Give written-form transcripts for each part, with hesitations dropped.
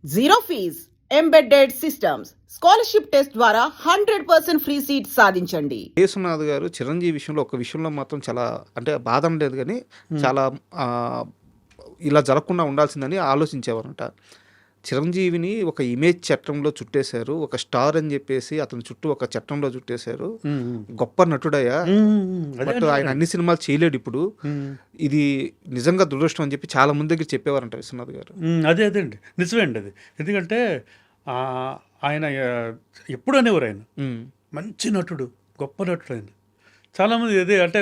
Zero fees embedded systems scholarship test ద్వారా 100% free seat సాధించండి. యేసునాథ్ గారు చిరంజీవి విషయంలో ఒక విషయంలో మాత్రం చాలా అంటే బాధ ఉండలేదు కానీ చాలా ఇలా జరగకుండా ఉండాల్సిందని ఆలోచించేవారంట. చిరంజీవిని ఒక ఇమేజ్ చట్టంలో చుట్టేశారు, ఒక స్టార్ అని చెప్పేసి అతని చుట్టూ ఒక చట్టంలో చుట్టేశారు. గొప్ప నటుడయ్యా, బట్ ఆయన అన్ని సినిమాలు చేయలేడు ఇప్పుడు, ఇది నిజంగా దురదృష్టం అని చెప్పి చాలా ముందు దగ్గర చెప్పేవారంట విశ్వనాథ్ గారు. అదే అండి, నిజమే అండి అది. ఎందుకంటే ఆయన ఎప్పుడు అనేవారు ఆయన మంచి నటుడు, గొప్ప నటుడు ఆయన. చాలామంది అదే అంటే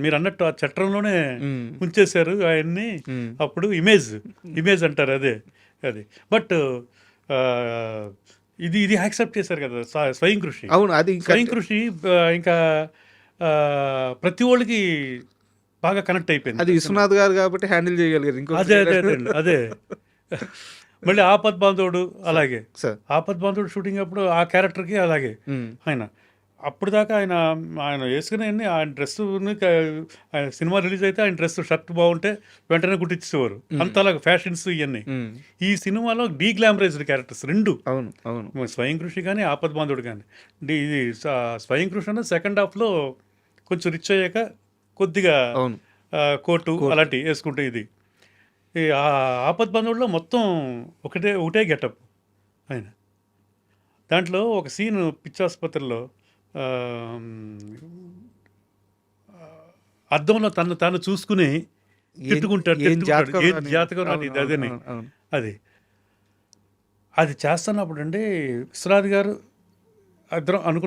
మీరు అన్నట్టు ఆ చట్టంలోనే ఉంచేశారు ఆయన్ని. అప్పుడు ఇమేజ్ అంటారు అదే అది. బట్ ఇది యాక్సెప్ట్ చేశారు కదా స్వయం కృషి. అవును, అది స్వయం కృషి ఇంకా ప్రతి ఒళ్ళకి బాగా కనెక్ట్ అయిపోయింది. అది విశ్వనాథ్ గారు కాబట్టి హ్యాండిల్ చేయగలిగారు. అదే అదే అదే అదే మళ్ళీ ఆపద్ బాంధవుడు అలాగే, ఆపద్ బాంధవుడు షూటింగ్ అప్పుడు ఆ క్యారెక్టర్కి అలాగే ఆయన అప్పుడు దాకా ఆయన వేసుకునే ఆయన డ్రెస్, సినిమా రిలీజ్ అయితే ఆయన డ్రెస్ షర్ట్ బాగుంటే వెంటనే కుట్టించేవారు, అంతలాగా ఫ్యాషన్స్ ఇవన్నీ. ఈ సినిమాలో డీగ్లామరైజ్డ్ క్యారెక్టర్స్ రెండు. అవును అవును, స్వయం కృషి కానీ ఆపద్ బాంధవుడు కానీ. ఇది స్వయం కృషి అన్న సెకండ్ హాఫ్లో కొంచెం రిచ్ అయ్యాక కొద్దిగా కోటు అలాంటివి వేసుకుంటే, ఇది ఆపద్ బాంధవుడిలో మొత్తం ఒకటే గెటప్ ఆయన. దాంట్లో ఒక సీన్ పిచ్చాసుపత్రిలో అద్దంలో తాను చూసుకుని తిట్టుకుంటాడు, ఏం జాతకం నాది అదని. అది చేస్తున్నప్పుడు అండి విశ్వనాథ్ గారు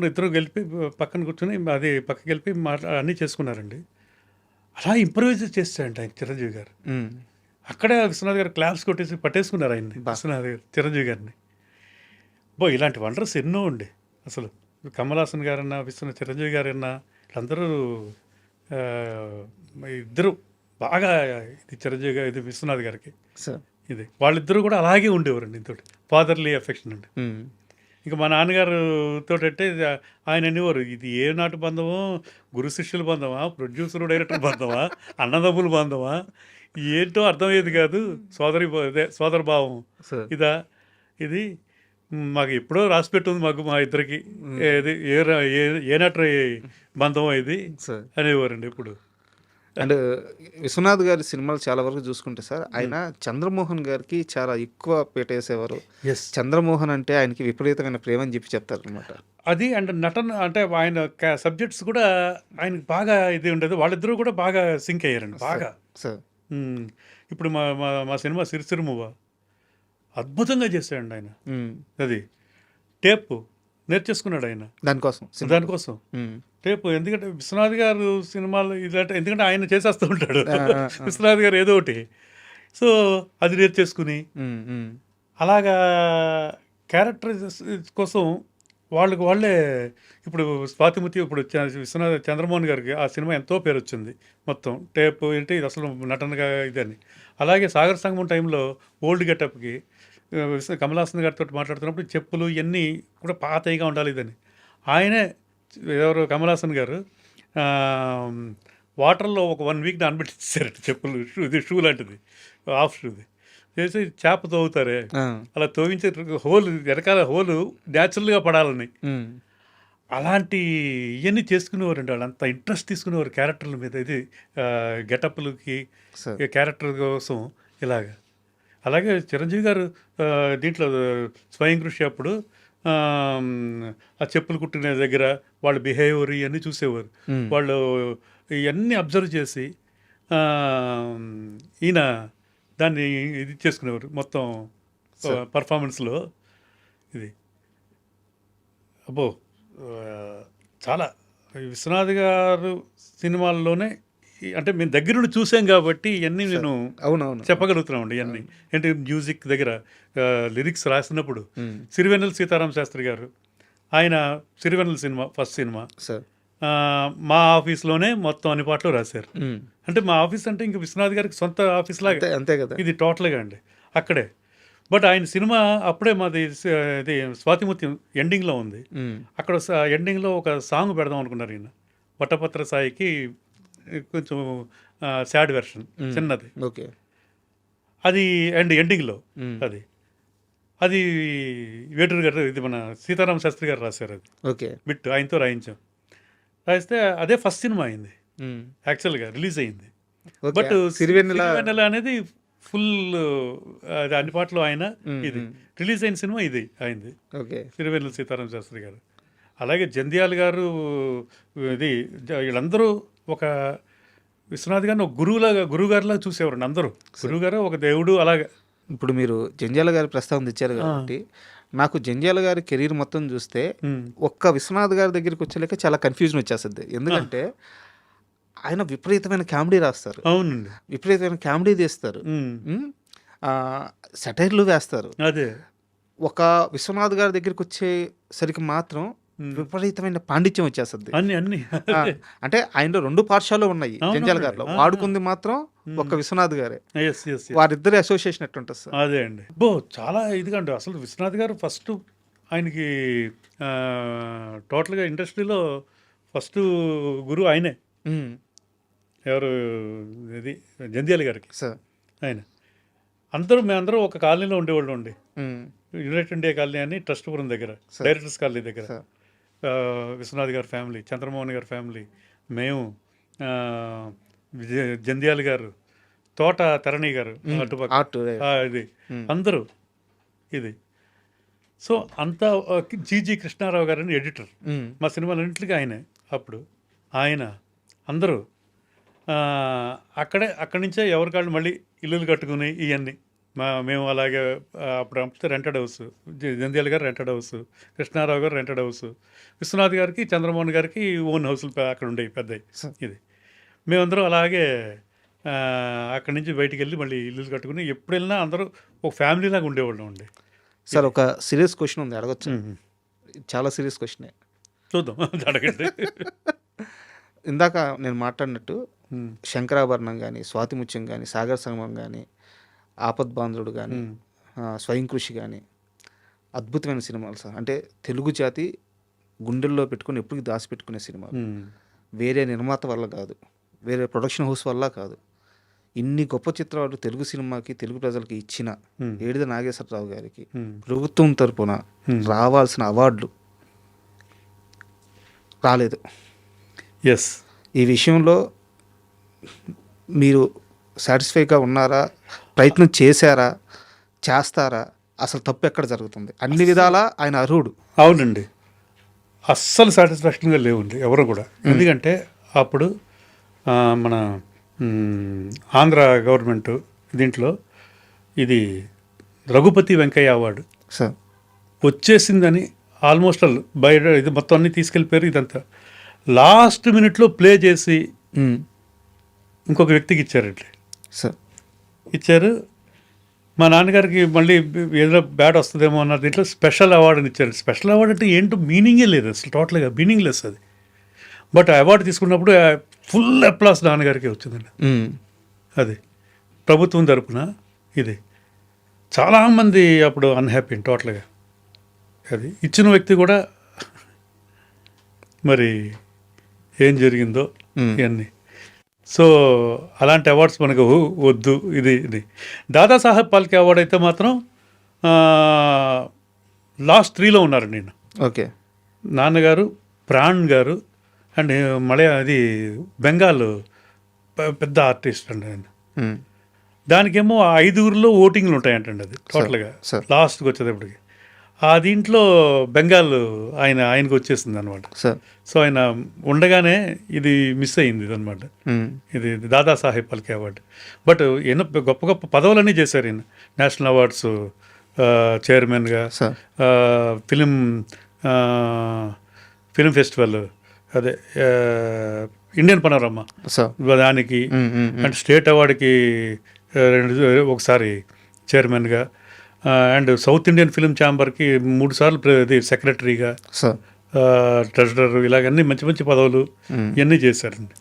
ఇద్దరు గెలిపి పక్కన కూర్చొని పక్కకి వెళ్ళి అన్నీ చేసుకున్నారండి. అలా ఇంప్రూవైజ్ చేస్తాడంట ఆయన చిరంజీవి గారు. అక్కడే విశ్వనాథ్ గారు క్లాప్స్ కొట్టేసి పట్టేసుకున్నారు ఆయన్ని, విశ్వనాథ్ గారు చిరంజీవి గారిని. ఇలాంటి వండర్స్ ఎన్నో ఉండే అసలు. కమల్ హాసన్ గారన్నా, చిరంజీవి గారన్నా, వీళ్ళందరూ ఇద్దరు బాగా ఇది చిరంజీవి గారు, ఇది విశ్వనాథ్ గారికి ఇది వాళ్ళిద్దరూ కూడా అలాగే ఉండేవారండి. ఇంతటి ఫాదర్లీ అఫెక్షన్ అండి. ఇంకా మా నాన్నగారుతో అంటే ఆయన అనేవారు, ఇది ఏ నాటు బంధమో, గురు శిష్యుల బంధమా, ప్రొడ్యూసర్ డైరెక్టర్ బంధమా, అన్నదమ్ముల బంధమా, ఏంటో అర్థమయ్యేది కాదు. సోదర భావం ఇదా, ఇది మాకు ఎప్పుడో రాసి పెట్టుంది మాకు, మా ఇద్దరికి ఏది ఏ నటు బంధమో ఇది అనేవారండి ఇప్పుడు. అండ్ విశ్వనాథ్ గారి సినిమాలు చాలా వరకు చూసుకుంటే సార్, ఆయన చంద్రమోహన్ గారికి చాలా ఎక్కువ పెట్టేసేవారు. చంద్రమోహన్ అంటే ఆయనకి విపరీతమైన ప్రేమ అని చెప్పి చెప్తారు అనమాట. అది అండ్ నటన అంటే ఆయన సబ్జెక్ట్స్ కూడా ఆయనకి బాగా ఇది ఉండేది. వాళ్ళిద్దరూ కూడా బాగా సింక్ అయ్యారండి బాగా సార్. ఇప్పుడు మా సినిమా సిరిసిరిమువ్వ అద్భుతంగా చేశాడండి ఆయన. అది టేప్ నేర్చేసుకున్నాడు ఆయన దానికోసం టేప్. ఎందుకంటే విశ్వనాథ్ గారు సినిమాలు ఇదంటే, ఎందుకంటే ఆయన చేసేస్తూ ఉంటాడు విశ్వనాథ్ గారు ఏదో ఒకటి, సో అది నేర్చేసుకుని అలాగా క్యారెక్టర్ కోసం వాళ్ళే. ఇప్పుడు స్వాతిముత్తి, ఇప్పుడు చంద్రమోహన్ గారికి ఆ సినిమా ఎంతో పేరు వచ్చింది, మొత్తం టేప్ ఏంటి ఇది అసలు నటనగా ఇదని. అలాగే సాగర్ సంగమం టైంలో ఓల్డ్ గెటప్కి కమల్ హాసన్ గారితో మాట్లాడుతున్నప్పుడు చెప్పులు ఇవన్నీ కూడా పాతగా ఉండాలి ఇదని. ఆయనే ఎవరు కమల్ హాసన్ గారు వాటర్లో ఒక 1 వీక్ నానబెట్టించారట చెప్పులు, షూ లాంటిది, హాఫ్ షూది చేసి చేప తోగుతారే అలా తోవించే హోల్, వెనకాల హోలు న్యాచురల్గా పడాలని అలాంటి ఇవన్నీ చేసుకునేవారండి. వాళ్ళు అంత ఇంట్రెస్ట్ తీసుకునేవారు క్యారెక్టర్ల మీద, ఇది గెటప్లకి క్యారెక్టర్ కోసం ఇలాగా. అలాగే చిరంజీవి గారు దీంట్లో స్వయం కృషి అప్పుడు ఆ చెప్పులు కుట్టిన దగ్గర వాళ్ళ బిహేవియర్ ఇవన్నీ చూసేవారు. వాళ్ళు ఇవన్నీ అబ్జర్వ్ చేసి ఈయన దాన్ని ఇది చేసుకునేవారు మొత్తం పర్ఫార్మెన్స్లో. ఇది చాలా విశ్వనాథ్ గారు సినిమాల్లోనే అంటే మేము దగ్గర నుండి చూసాం కాబట్టి ఇవన్నీ నేను చెప్పగలుగుతున్నామండి. ఇవన్నీ ఏంటి మ్యూజిక్ దగ్గర లిరిక్స్ రాసినప్పుడు సిరివెన్నెల సీతారామ శాస్త్రి గారు, ఆయన సిరివెన్నెల సినిమా ఫస్ట్ సినిమా మా ఆఫీస్లోనే మొత్తం అన్ని పాటలు రాశారు. అంటే మా ఆఫీస్ అంటే ఇంకా విశ్వనాథ్ గారికి సొంత ఆఫీస్ లాగా అంతే కదా ఇది టోటల్గా అండి అక్కడే. బట్ ఆయన సినిమా అప్పుడే మాది ఇది స్వాతిముత్యం ఎండింగ్లో ఉంది. అక్కడ ఎండింగ్లో ఒక సాంగ్ పెడదాం అనుకున్నారు ఈయన, వటపత్ర సాయికి కొంచెం సాడ్ వెర్షన్ చిన్నది, ఓకే. అది అండ్ ఎండింగ్లో అది అది వేటూరు గారు, ఇది మన సీతారామ శాస్త్రి గారు రాశారు అది ఓకే. బిట్, ఆయనతో రాయించాం. రాయిస్తే అదే ఫస్ట్ సినిమా అయింది యాక్చువల్గా, రిలీజ్ అయింది. ఓకే. బట్ సిరివెన్నెల సిరివెన్నెల అనేది ఫుల్ అది అన్ని పాటలు ఆయన, ఇది రిలీజ్ అయిన సినిమా ఇది అయింది, ఓకే. సిరివెన్నెల సీతారామ శాస్త్రి గారు. అలాగే జంధ్యాల గారు, ఇది వీళ్ళందరూ ఒక విశ్వనాథ్ గారిని ఒక గురువుగారిలాగా చూసేవారండి అందరూ. గురువుగారు ఒక దేవుడు అలాగే. ఇప్పుడు మీరు జంధ్యాల గారి ప్రస్తావన తెచ్చారు కాబట్టి నాకు జంధ్యాల గారి కెరీర్ మొత్తం చూస్తే ఒక్క విశ్వనాథ్ గారి దగ్గరికి వచ్చేలేక చాలా కన్ఫ్యూజన్ వచ్చేస్తుంది. ఎందుకంటే ఆయన విపరీతమైన కామెడీ రాస్తారు, అవునండి, విపరీతమైన కామెడీ తీస్తారు, సెటైర్లు వేస్తారు. అదే ఒక విశ్వనాథ్ గారి దగ్గరికి వచ్చేసరికి మాత్రం విపరీతమైన పాండిత్యం వచ్చేస్తుంది. అన్ని అంటే ఆయనలో 2 పార్శ్వాలు ఉన్నాయి జంధ్యాల గారిలో, వాడుకుంది మాత్రం ఒక విశ్వనాథ్ గారే. వారిద్దరి అసోసియేషన్ ఎట్లుంటుంది సార్? అదే అండి, చాలా ఇదిగండి. అసలు విశ్వనాథ్ గారు ఫస్ట్ ఆయనకి టోటల్గా ఇండస్ట్రీలో ఫస్ట్ గురువు ఆయనే. ఎవరు, ఇది జంధ్యాల గారికి సార్. ఆయన మేమందరూ ఒక కాలనీలో ఉండేవాళ్ళు అండి, యునైటెడ్ ఇండియా కాలనీ అని ట్రస్ట్పురం దగ్గర, డైరెక్టర్స్ కాలనీ దగ్గర. విశ్వనాథ్ గారి ఫ్యామిలీ, చంద్రమోహన్ గారి ఫ్యామిలీ, మేము, జంధ్యాల గారు, తోట తరణి గారు ఇది అందరూ ఇది. సో అంతా జీజీ కృష్ణారావు గారు అని ఎడిటర్, మా సినిమాలన్నింటికి ఆయనే. అప్పుడు ఆయన అందరూ అక్కడి నుంచే ఎవరికాళ్ళు మళ్ళీ ఇల్లులు కట్టుకుని ఇవన్నీ మేము అలాగే అప్పుడు రెంటెడ్ హౌస్, జంధ్యాల గారు రెంటెడ్ హౌస్, కృష్ణారావు గారు రెంటెడ్ హౌస్, విశ్వనాథ్ గారికి చంద్రమోహన్ గారికి ఓన్ హౌస్లు అక్కడ ఉండేవి పెద్దవి. ఇది మేమందరం అలాగే అక్కడి నుంచి బయటికి వెళ్ళి మళ్ళీ ఇల్లు కట్టుకుని ఎప్పుడు వెళ్ళినా అందరూ ఒక ఫ్యామిలీ లాగా ఉండేవాళ్ళం అండి. సార్ ఒక సీరియస్ క్వశ్చన్ ఉంది, అడగచ్చు? చాలా సీరియస్ క్వశ్చనే, చూద్దాం అడగండి. ఇందాక నేను మాట్లాడినట్టు శంకరాభరణం కానీ, స్వాతిముత్యం కానీ, సాగర సంగమం కానీ, ఆపద్బాంధుడు కానీ, స్వయం కృషి కానీ అద్భుతమైన సినిమాలు సార్. అంటే తెలుగు జాతి గుండెల్లో పెట్టుకుని ఎప్పటికీ దాచిపెట్టుకునే సినిమాలు. వేరే నిర్మాత వల్ల కాదు, వేరే ప్రొడక్షన్ హౌస్ వల్ల కాదు, ఇన్ని గొప్ప చిత్రాలు తెలుగు సినిమాకి, తెలుగు ప్రజలకి ఇచ్చిన ఏడిద నాగేశ్వరరావు గారికి ప్రభుత్వం తరపున రావాల్సిన అవార్డులు రాలేదు. ఎస్, ఈ విషయంలో మీరు సాటిస్ఫైగా ఉన్నారా? ప్రయత్నం చేశారా? చేస్తారా? అసలు తప్పు ఎక్కడ జరుగుతుంది? అన్ని విధాలా ఆయన అర్హుడు. అవునండి, అస్సలు సాటిస్ఫాక్షన్గా లేవుంది ఎవరు కూడా. ఎందుకంటే అప్పుడు మన ఆంధ్ర గవర్నమెంట్ దీంట్లో ఇది రఘుపతి వెంకయ్య అవార్డు సార్ వచ్చేసిందని ఆల్మోస్ట్ ఆల్ బయట ఇది మొత్తం అన్ని తీసుకెళ్ళిపోయారు. ఇదంతా లాస్ట్ మినిట్లో ప్లే చేసి ఇంకొక వ్యక్తికి ఇచ్చారండి సార్. ఇచ్చారు. మా నాన్నగారికి మళ్ళీ ఏదో బ్యాడ్ వస్తుందేమో అన్న దీంట్లో స్పెషల్ అవార్డుని ఇచ్చారు. స్పెషల్ అవార్డు అంటే ఏంటో మీనింగే లేదు అసలు, టోటల్గా మీనింగ్లెస్ అది. బట్ అవార్డు తీసుకున్నప్పుడు ఫుల్ అప్లాస్ నాన్నగారికి వచ్చిందండి. అది ప్రభుత్వం తరపున. ఇది చాలామంది అప్పుడు అన్హ్యాపీ టోటల్గా. అది ఇచ్చిన వ్యక్తి కూడా మరి ఏం జరిగిందో ఇవన్నీ. సో అలాంటి అవార్డ్స్ మనకు వద్దు. ఇది దాదాసాహెబ్ ఫాల్కే అవార్డు అయితే మాత్రం లాస్ట్ 3లో ఉన్నారు నేను. ఓకే. నాన్నగారు, ప్రాణ్ గారు అండ్ అది బెంగాల్ పెద్ద ఆర్టిస్ట్ అండి ఆయన. దానికేమో 5 ఓటింగ్లు ఉంటాయంటండి అది టోటల్గా లాస్ట్కి వచ్చేటప్పటికి. ఆ దీంట్లో బెంగాల్ ఆయనకు వచ్చేసింది అనమాట. సో ఆయన ఉండగానే ఇది మిస్ అయింది అనమాట. ఇది దాదాసాహెబ్ ఫాల్కే అవార్డు. బట్ ఎన్నో గొప్ప గొప్ప పదవులన్నీ చేశారు ఈయన. నేషనల్ అవార్డ్స్ చైర్మన్గా, ఫిలిం ఫెస్టివల్, అదే ఇండియన్ పనోరమా దానికి, అండ్ స్టేట్ అవార్డుకి ఒకసారి చైర్మన్గా, అండ్ సౌత్ ఇండియన్ ఫిలిం ఛాంబర్కి 3 సార్లు సెక్రటరీగా, ట్రెజరర్, ఇలాగన్నీ మంచి మంచి పదవులు ఇవన్నీ చేశారండి.